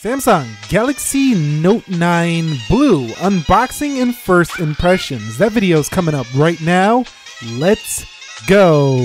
Samsung Galaxy Note 9 Blue unboxing and first impressions. That video is coming up right now. Let's go.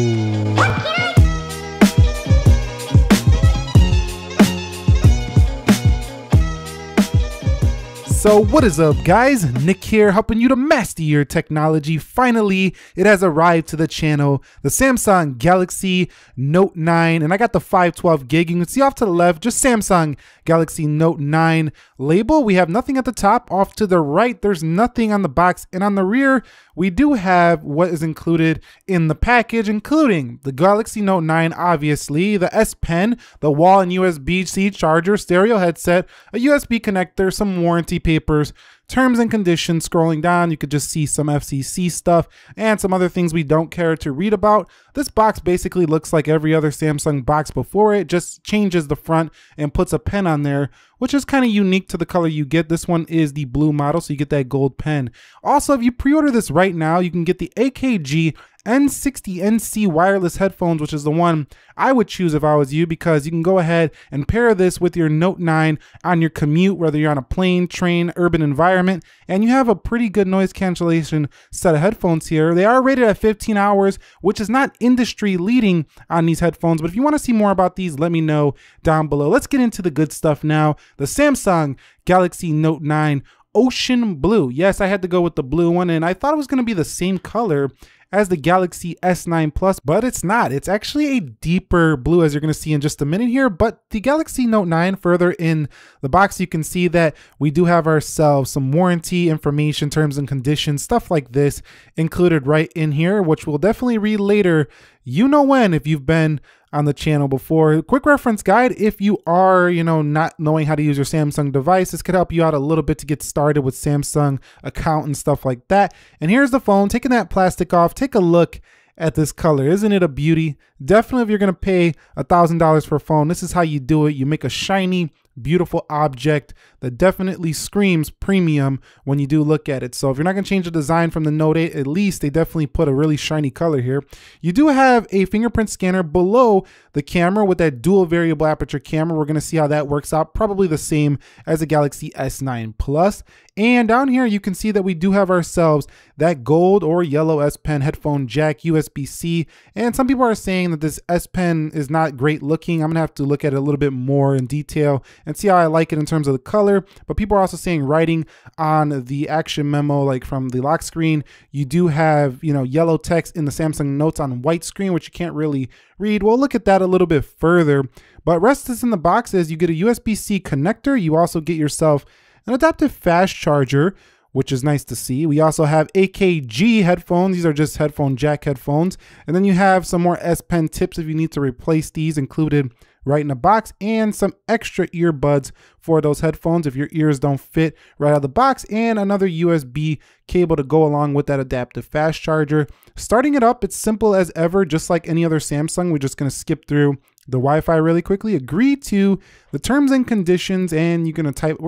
So what is up, guys? Nick here, helping you to master your technology. Finally, it has arrived to the channel, the Samsung Galaxy Note 9, and I got the 512 gig. You can see off to the left, just Samsung Galaxy Note 9 label. We have nothing at the top. Off to the right, there's nothing on the box, and on the rear, we do have what is included in the package, including the Galaxy Note 9, obviously, the S Pen, the wall and USB-C charger, stereo headset, a USB connector, some warranty papers, terms and conditions. Scrolling down, you could just see some FCC stuff and some other things we don't care to read about. This box basically looks like every other Samsung box before it, just changes the front and puts a pen on there, which is kind of unique to the color you get. This one is the blue model, so you get that gold pen. Also, if you pre-order this right now, you can get the AKG N60NC wireless headphones, which is the one I would choose if I was you, because you can go ahead and pair this with your Note 9 on your commute, whether you're on a plane, train, urban environment, and you have a pretty good noise cancellation set of headphones here. They are rated at 15 hours, which is not industry leading on these headphones, but if you want to see more about these, let me know down below. Let's get into the good stuff now. The Samsung Galaxy Note 9 Ocean Blue. Yes, I had to go with the blue one, and I thought it was going to be the same color as the Galaxy S9 Plus, but it's not. It's actually a deeper blue, as you're going to see in just a minute here. But the Galaxy Note 9, further in the box, you can see that we do have ourselves some warranty information, terms and conditions, stuff like this included right in here, which we'll definitely read later, you know when, if you've been on the channel before. Quick reference guide if you are, not knowing how to use your Samsung device. This could help you out a little bit to get started with Samsung account and stuff like that. And here's the phone. Taking that plastic off, take a look at this color. Isn't it a beauty? Definitely, if you're gonna pay $1,000 for a phone, this is how you do it. You make a shiny, beautiful object that definitely screams premium when you do look at it. So if you're not going to change the design from the Note 8, at least they definitely put a really shiny color here. You do have a fingerprint scanner below the camera with that dual variable aperture camera. We're going to see how that works out. Probably the same as the Galaxy S9 Plus. And down here, you can see that we do have ourselves that gold or yellow S Pen headphone jack, USB-C. And some people are saying that this S Pen is not great looking. I'm going to have to look at it a little bit more in detail and see how I like it in terms of the color. But people are also saying writing on the action memo, like from the lock screen, you do have, yellow text in the Samsung Notes on white screen, which you can't really read. We'll look at that a little bit further. But rest is in the box is you get a USB-C connector. You also get yourself an adaptive fast charger, which is nice to see. We also have AKG headphones. These are just headphone jack headphones. And then you have some more S Pen tips if you need to replace these included right in the box, and some extra earbuds for those headphones if your ears don't fit right out of the box, and another USB cable to go along with that adaptive fast charger. Starting it up, it's simple as ever, just like any other Samsung. We're just going to skip through the Wi-Fi really quickly, agree to the terms and conditions, and we're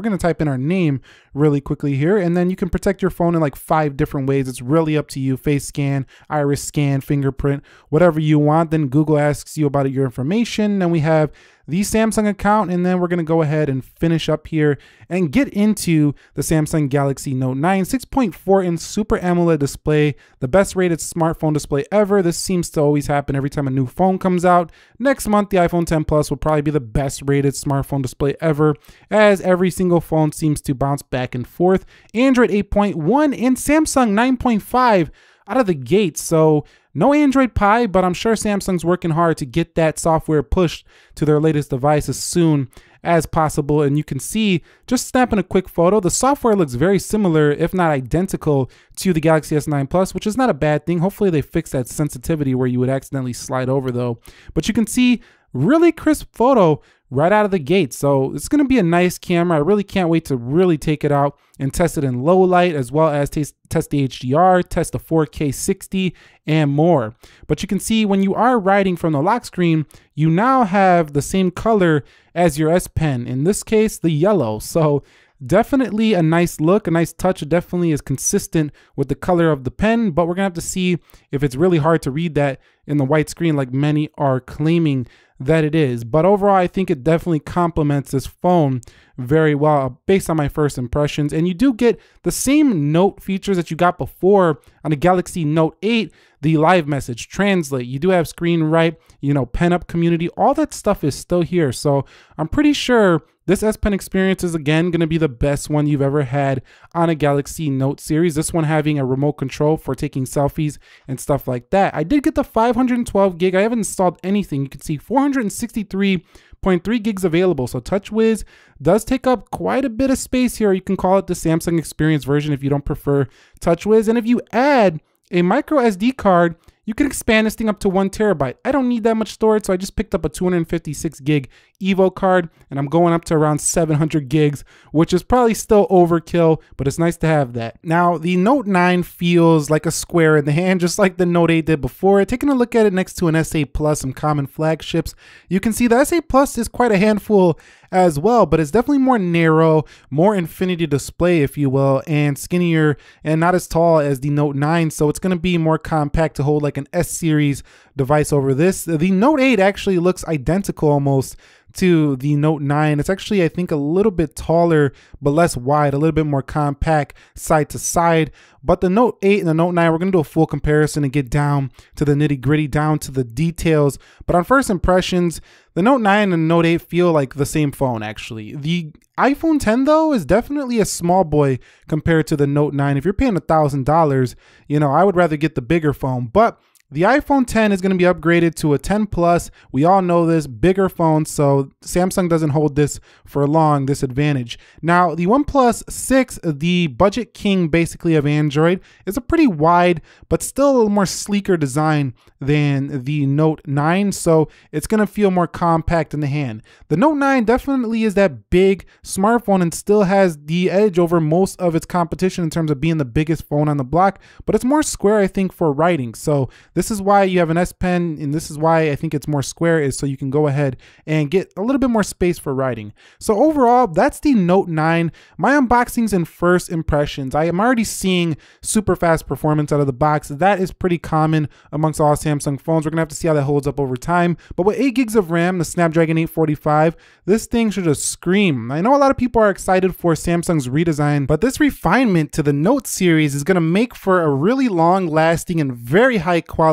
going to type in our name really quickly here, and then you can protect your phone in like 5 different ways. It's really up to you. Face scan, iris scan, fingerprint, whatever you want. Then Google asks you about your information. Then we have the Samsung account, and then we're going to go ahead and finish up here and get into the Samsung Galaxy Note 9 6.4-inch Super AMOLED display, the best rated smartphone display ever. This seems to always happen every time a new phone comes out. Next month, the iPhone 10 Plus will probably be the best rated smartphone display ever, as every single phone seems to bounce back and forth. Android 8.1 and Samsung 9.5 out of the gate. So no Android Pie, but I'm sure Samsung's working hard to get that software pushed to their latest device as soon as possible. And you can see, just snapping a quick photo, the software looks very similar, if not identical, to the Galaxy S9 Plus, which is not a bad thing. Hopefully they fix that sensitivity where you would accidentally slide over though. But you can see really crisp photo right out of the gate. So it's going to be a nice camera. I really can't wait to really take it out and test it in low light, as well as test the HDR, test the 4K 60 and more. But you can see when you are writing from the lock screen, you now have the same color as your S Pen, in this case, the yellow. So definitely a nice look, a nice touch. It definitely is consistent with the color of the pen, but we're gonna have to see if it's really hard to read that in the white screen like many are claiming that it is. But overall, I think it definitely complements this phone very well based on my first impressions. And you do get the same note features that you got before on the Galaxy Note 8, the live message, translate. You do have screen write, you know, pen up community, all that stuff is still here. So I'm pretty sure this S Pen experience is again going to be the best one you've ever had on a Galaxy Note series. This one having a remote control for taking selfies and stuff like that. I did get the 512 gig. I haven't installed anything. You can see 463.3 gigs available. So TouchWiz does take up quite a bit of space here. You can call it the Samsung Experience version if you don't prefer TouchWiz. And if you add a micro SD card, you can expand this thing up to 1 terabyte. I don't need that much storage, so I just picked up a 256 gig Evo card, and I'm going up to around 700 gigs, which is probably still overkill, but it's nice to have that. Now, the Note 9 feels like a square in the hand, just like the Note 8 did before. Taking a look at it next to an S8 Plus, some common flagships, you can see the S8 Plus is quite a handful as well, but it's definitely more narrow, more infinity display, if you will, and skinnier and not as tall as the Note 9. So it's going to be more compact to hold like an S series device over this. The Note 8 actually looks identical almost to the Note 9. It's actually, I think, a little bit taller, but less wide, a little bit more compact side to side. But the Note 8 and the Note 9, we're going to do a full comparison and get down to the nitty gritty, down to the details. But on first impressions, the Note 9 and the Note 8 feel like the same phone, actually. The iPhone 10, though, is definitely a small boy compared to the Note 9. If you're paying $1,000, you know, I would rather get the bigger phone. But the iPhone 10 is going to be upgraded to a 10 Plus. We all know this, bigger phone, so Samsung doesn't hold this for long, this advantage. Now, the OnePlus 6, the budget king basically of Android, is a pretty wide, but still a little more sleeker design than the Note 9, so it's going to feel more compact in the hand. The Note 9 definitely is that big smartphone and still has the edge over most of its competition in terms of being the biggest phone on the block, but it's more square, I think, for writing. So this is why you have an S Pen, and this is why I think it's more square, is so you can go ahead and get a little bit more space for writing. So overall, that's the Note 9. My unboxings and first impressions. I am already seeing super fast performance out of the box. That is pretty common amongst all Samsung phones. We're gonna have to see how that holds up over time. But with 8 gigs of RAM, the Snapdragon 845, this thing should just scream. I know a lot of people are excited for Samsung's redesign, but this refinement to the Note series is gonna make for a really long lasting and very high quality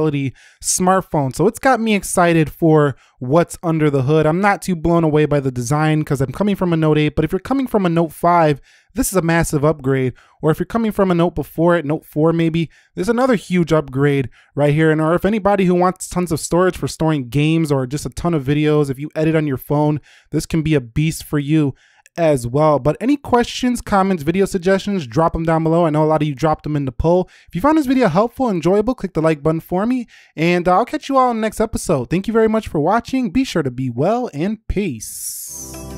smartphone. So it's got me excited for what's under the hood. I'm not too blown away by the design because I'm coming from a Note 8, but if you're coming from a Note 5, this is a massive upgrade. Or if you're coming from a Note before it, Note 4 maybe, there's another huge upgrade right here. And or if anybody who wants tons of storage for storing games or just a ton of videos, if you edit on your phone, this can be a beast for you as well. But any questions, comments, video suggestions, drop them down below. I know a lot of you dropped them in the poll. If you found this video helpful, enjoyable, click the like button for me, and I'll catch you all in the next episode. Thank you very much for watching. Be sure to be well, and peace.